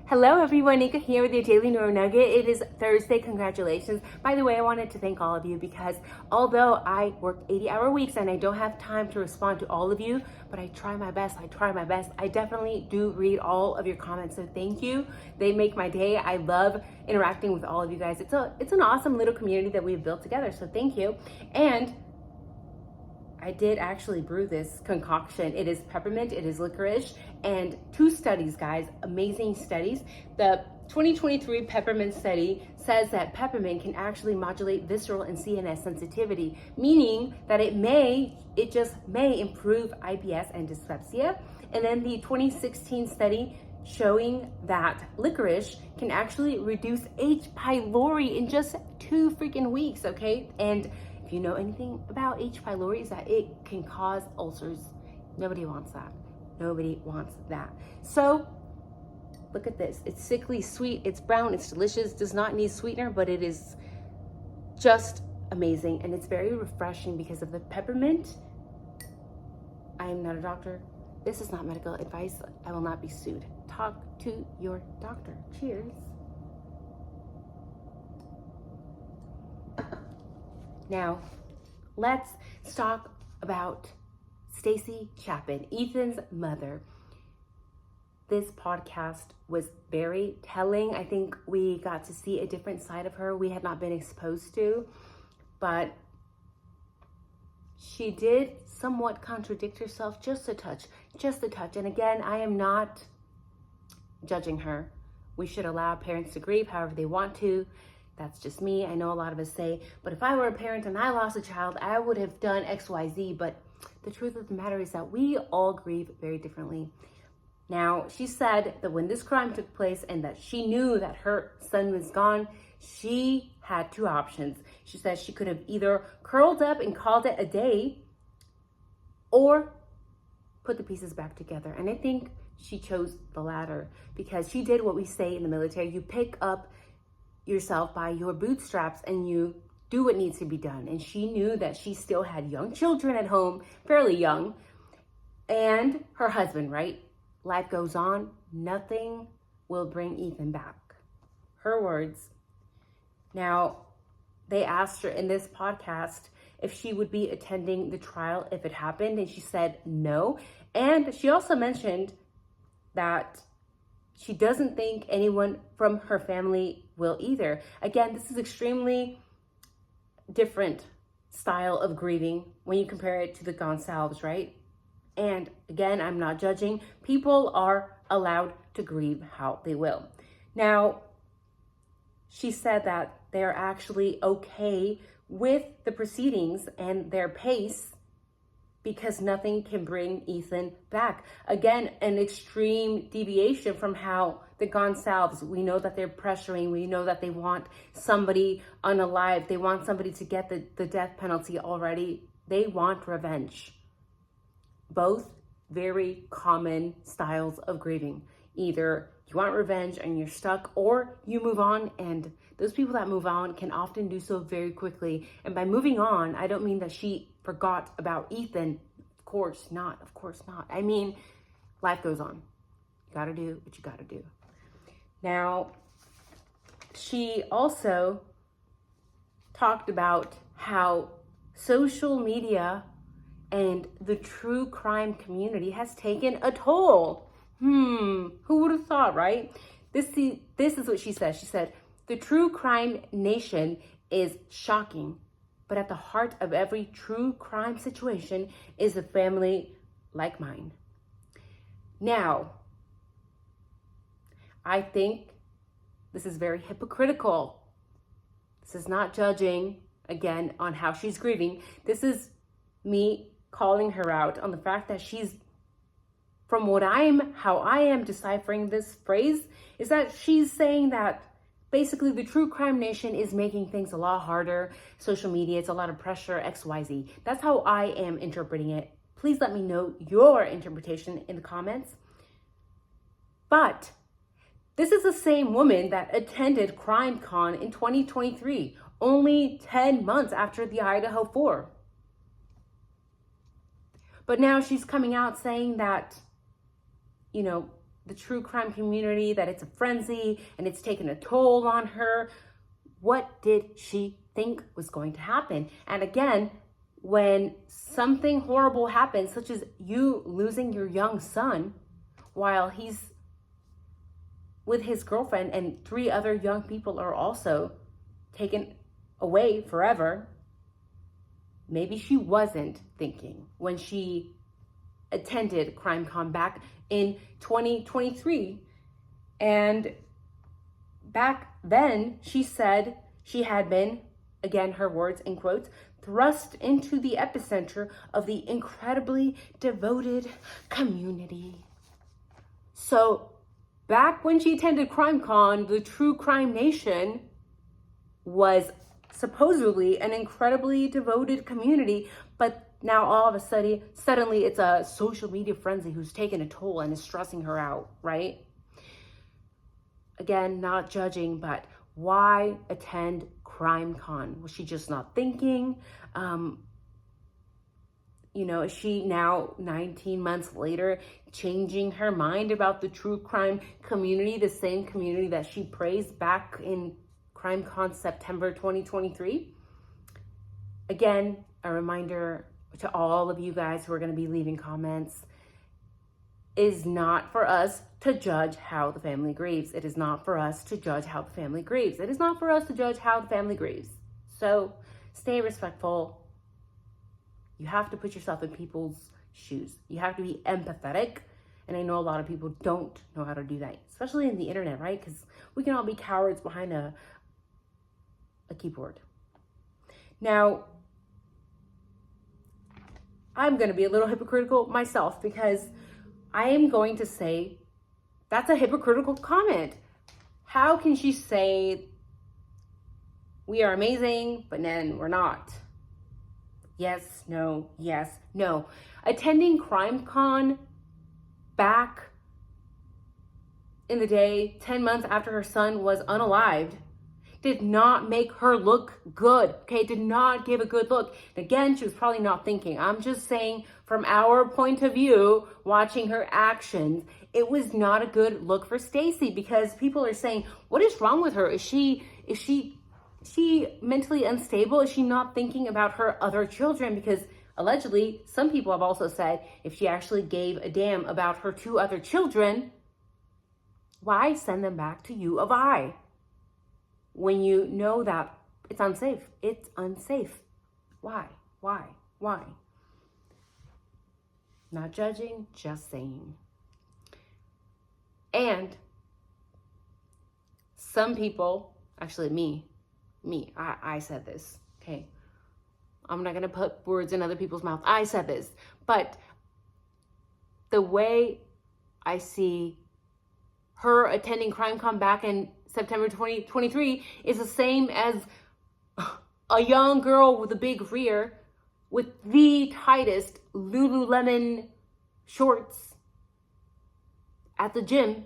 Hello everyone, Nika here with your daily Neuro Nugget. It is Thursday, congratulations. By the way, I wanted to thank all of you because although I work 80-hour weeks and I don't have time to respond to all of you, but I try my best. I definitely do read all of your comments, so thank you. They make my day. I love interacting with all of you guys. It's an awesome little community that we've built together, so thank you. And I did actually brew this concoction. It is peppermint, it is licorice, and 2 studies, guys, amazing studies. The 2023 peppermint study says that peppermint can actually modulate visceral and CNS sensitivity, meaning that it just may improve IBS and dyspepsia. And then the 2016 study showing that licorice can actually reduce H. pylori in just 2 freaking weeks, okay? And if you know anything about H. pylori, is that it can cause ulcers. Nobody wants that. Nobody wants that. So look at this. It's sickly sweet. It's brown. It's delicious. Does not need sweetener, but it is just amazing. And it's very refreshing because of the peppermint. I am not a doctor. This is not medical advice. I will not be sued. Talk to your doctor. Cheers. Now, let's talk about Stacy Chapin, Ethan's mother. This podcast was very telling. I think we got to see a different side of her we had not been exposed to, but she did somewhat contradict herself just a touch. And again, I am not judging her. We should allow parents to grieve however they want to. That's just me. I know a lot of us say, but if I were a parent and I lost a child, I would have done X, Y, Z. But the truth of the matter is that we all grieve very differently. Now, she said that when this crime took place and that she knew that her son was gone, she had 2 options. She said she could have either curled up and called it a day or put the pieces back together. And I think she chose the latter because she did what we say in the military. You pick up yourself by your bootstraps and you do what needs to be done. And she knew that she still had young children at home, fairly young, and her husband, right? Life goes on. Nothing will bring Ethan back. Her words. Now, they asked her in this podcast if she would be attending the trial if it happened, and she said no. And she also mentioned that she doesn't think anyone from her family will either. Again, this is extremely different style of grieving when you compare it to the Gonsalves, right? And again, I'm not judging. People are allowed to grieve how they will. Now, she said that they're actually okay with the proceedings and their pace because nothing can bring Ethan back. Again, an extreme deviation from how the Gonsalves, we know that they're pressuring, we know that they want somebody unalive, they want somebody to get the death penalty already. They want revenge. Both very common styles of grieving. Either you want revenge and you're stuck, or you move on, and those people that move on can often do so very quickly. And by moving on, I don't mean that she forgot about Ethan. Of course not. I mean, life goes on. You gotta do what you gotta do. Now, she also talked about how social media and the true crime community has taken a toll. Who would have thought, right? This is what she said. She said, the true crime nation is shocking, but at the heart of every true crime situation is a family like mine. Now, I think this is very hypocritical. This is not judging, again, on how she's grieving. This is me calling her out on the fact that she's, from how I am deciphering this phrase, is that she's saying that basically the true crime nation is making things a lot harder. Social media, it's a lot of pressure, X, Y, Z. That's how I am interpreting it. Please let me know your interpretation in the comments. But this is the same woman that attended CrimeCon in 2023, only 10 months after the IDAHO4. But now she's coming out saying that, the true crime community that it's a frenzy and it's taken a toll on her. What did she think was going to happen? And again, when something horrible happens, such as you losing your young son while he's with his girlfriend and 3 other young people are also taken away forever, maybe she wasn't thinking when she attended CrimeCon back in 2023. And back then, she said she had been, again, her words in quotes, thrust into the epicenter of the incredibly devoted community. So back when she attended CrimeCon, the True Crime Nation was supposedly an incredibly devoted community, but now all of a suddenly it's a social media frenzy who's taken a toll and is stressing her out, right? Again, not judging, but why attend CrimeCon? Was she just not thinking? Is she now 19 months later changing her mind about the true crime community, the same community that she praised back in CrimeCon September 2023? Again, a reminder to all of you guys who are going to be leaving comments, is not for us to judge how the family grieves. It is not for us to judge how the family grieves. It is not for us to judge how the family grieves. So stay respectful. You have to put yourself in people's shoes. You have to be empathetic. And I know a lot of people don't know how to do that, especially in the internet, right? Because we can all be cowards behind a keyboard. Now, I'm going to be a little hypocritical myself because I am going to say that's a hypocritical comment. How can she say we are amazing, but then we're not? Yes, no, yes, no. Attending CrimeCon back in the day, 10 months after her son was unalived, did not make her look good, okay? Did not give a good look. Again, she was probably not thinking. I'm just saying from our point of view, watching her actions, it was not a good look for Stacy because people are saying, what is wrong with her? Is she mentally unstable? Is she not thinking about her other children? Because allegedly, some people have also said if she actually gave a damn about her 2 other children, why send them back to U of I? When you know that it's unsafe. It's unsafe. Why? Not judging, just saying. And some people, actually me, I said this, okay? I'm not gonna put words in other people's mouth. I said this, but the way I see her attending CrimeCon back in September 2023 is the same as a young girl with a big rear with the tightest Lululemon shorts at the gym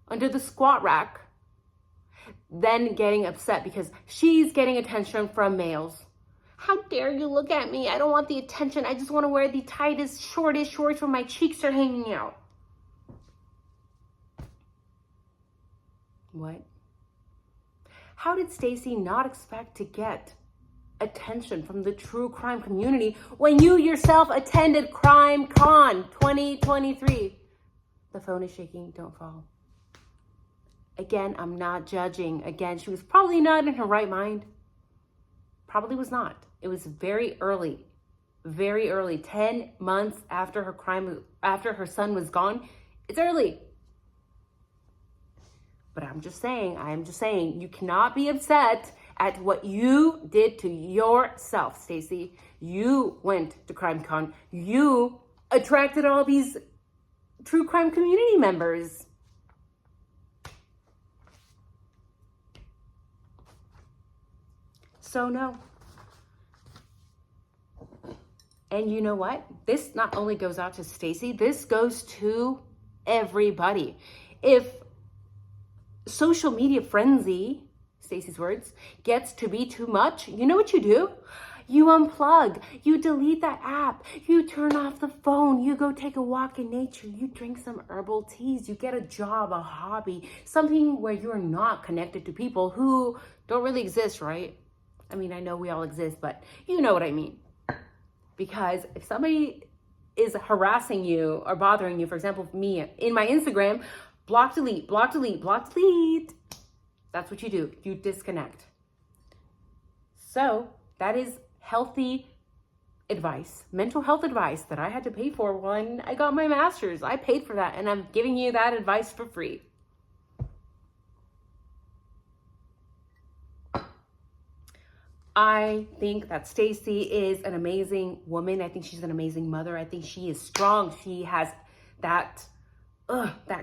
under the squat rack, then getting upset because she's getting attention from males. How dare you look at me? I don't want the attention. I just want to wear the tightest, shortest shorts where my cheeks are hanging out. What? How did Stacy not expect to get attention from the true crime community when you yourself attended CrimeCon 2023? The phone is shaking. Don't fall. Again, I'm not judging. Again, she was probably not in her right mind. Probably was not. It was very early, 10 months after her son was gone. It's early. But I am just saying, you cannot be upset at what you did to yourself, Stacy. You went to CrimeCon. You attracted all these true crime community members. So no. And you know what? This not only goes out to Stacy, this goes to everybody. If social media frenzy, Stacy's words, gets to be too much, you know what you do? You unplug, you delete that app, you turn off the phone, you go take a walk in nature, you drink some herbal teas, you get a job, a hobby, something where you're not connected to people who don't really exist, right? I mean, I know we all exist, but you know what I mean. Because if somebody is harassing you or bothering you, for example, me in my Instagram, block, delete, block, delete, block, delete. That's what you do. You disconnect. So that is healthy advice, mental health advice that I had to pay for when I got my master's. I paid for that, and I'm giving you that advice for free. I think that Stacy is an amazing woman. I think she's an amazing mother. I think she is strong. She has that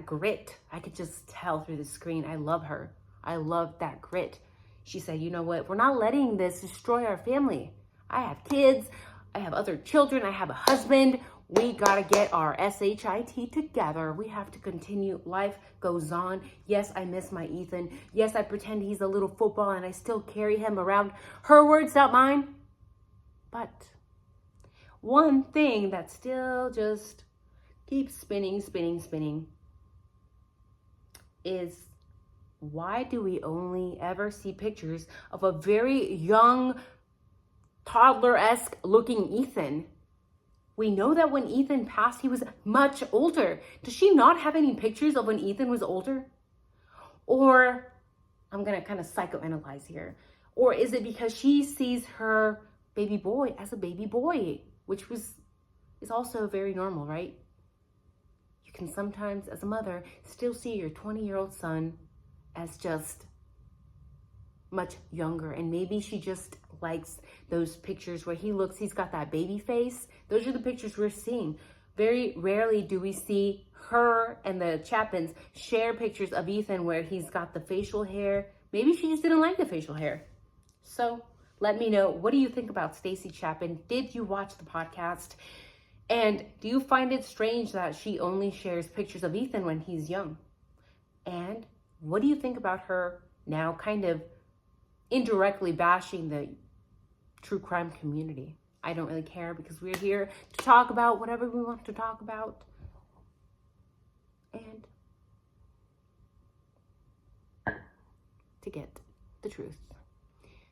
grit. I could just tell through the screen. I love her. I love that grit. She said, you know what? We're not letting this destroy our family. I have kids. I have other children. I have a husband. We got to get our SHIT together. We have to continue. Life goes on. Yes, I miss my Ethan. Yes, I pretend he's a little football and I still carry him around. Her words, not mine. But one thing that still just keeps spinning is, why do we only ever see pictures of a very young, toddler-esque looking Ethan? We know that when Ethan passed, he was much older. Does she not have any pictures of when Ethan was older? Or, I'm going to kind of psychoanalyze here. Or is it because she sees her baby boy as a baby boy, which is also very normal, right? You can sometimes, as a mother, still see your 20-year-old son as just much younger, and maybe she just likes those pictures where he's got that baby face. Those are the pictures we're seeing. Very rarely do we see her and the Chapins share pictures of Ethan where he's got the facial hair. Maybe she just didn't like the facial hair. So let me know, what do you think about Stacy Chapin? Did you watch the podcast? And do you find it strange that she only shares pictures of Ethan when he's young? And what do you think about her now kind of indirectly bashing the true crime community? I don't really care, because we're here to talk about whatever we want to talk about and to get the truth.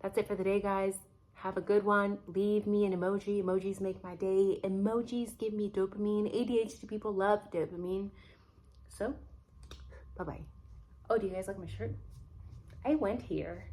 That's it for the day, guys. Have a good one. Leave me an emoji. Emojis make my day. Emojis give me dopamine. ADHD people love dopamine. So, bye-bye. Oh, do you guys like my shirt? I went here.